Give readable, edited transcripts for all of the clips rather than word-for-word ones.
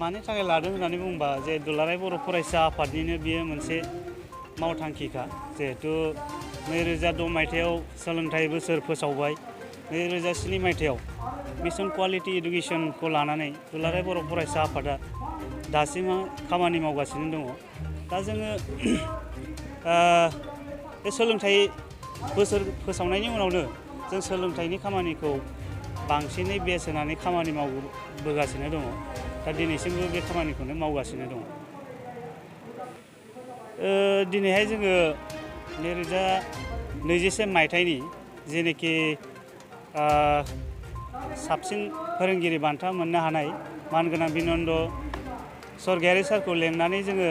मानि थाखाय लादों होननानै बुंबा जे दुलाराय बर' फरायसा आफादनिनो बियो मोनसे मावथांखिखा जिहेतु 2006 मायथाइयाव सोलोंथाइ बोसोर फोसावबाय 2007 मायथाइयाव मिशन क्वालिटी एडुकेशनखौ लानानै दुलाराय बर' फरायसा आफादा दासिम खामानि मावगासिनो दङ। दा जोङो बे सोलोंथाइ बोसोर फोसावनायनि उनावनो जों सोलोंथाइनि खामानिखौ बांसिनै बेस होनानै खामानि मावबोगासिनो दङ। दा दिनैसिमबो बे खामानिखौनो मावगासिनो दङ। दिनैहाय जोङो 2021 मायथाइनि जेनोखि साबसिन फोरोंगिरि बान्था मोननो हानाय मानगोनां बिनन्द सरगयारि सारखौ लेंनानै जोङो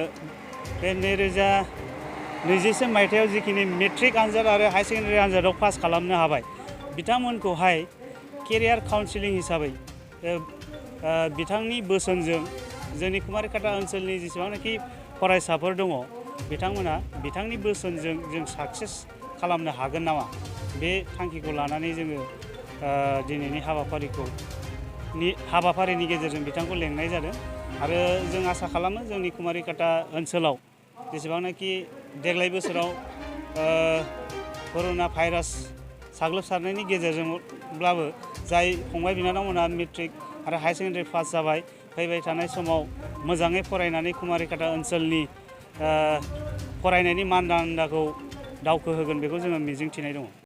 बे 2021 मायथाइयाव जिखिनि मेट्रिक आनजाद आरो हायार सेकेन्डारि आनजादाव पास खालामनो हाबाय बिथांमोनखौहाय केरियार काउन्सिलिं हिसाबै बिथांनि बोसोनजों जोंनि कुमारिकाटा ओनसोलनि जेसेबांनाखि फरायसाफोर दङ बिथांमोना बिथांनि बोसोनजों जों साक्सेस खालामनो हागोन नामा बे थांखिखौ लानानै जोङो दिनैनि हाबाफारिनि गेजेरजों बिथांखौ लेंनाय जादों आरो जों आसा खालामो जोंनि कुमारिकाटा ओनसोलाव जेसेबांनाखि देग्लाय बोसोराव कर'ना भाइरास साग्लोबसारनायनि गेजेरजोंब्लाबो जाय फंबाय बिनानावमोना मेट्रिक आरो हायार सेकेन्डारि पास जाबाय फैबाय थानाय समाव मोजाङै फरायनानै कुमारिकाटा ओनसोलनि फरायनायनि मानदान्दाखौ दावखोहोगोन बेखौ जोङो मिजिंथिनाय दङ।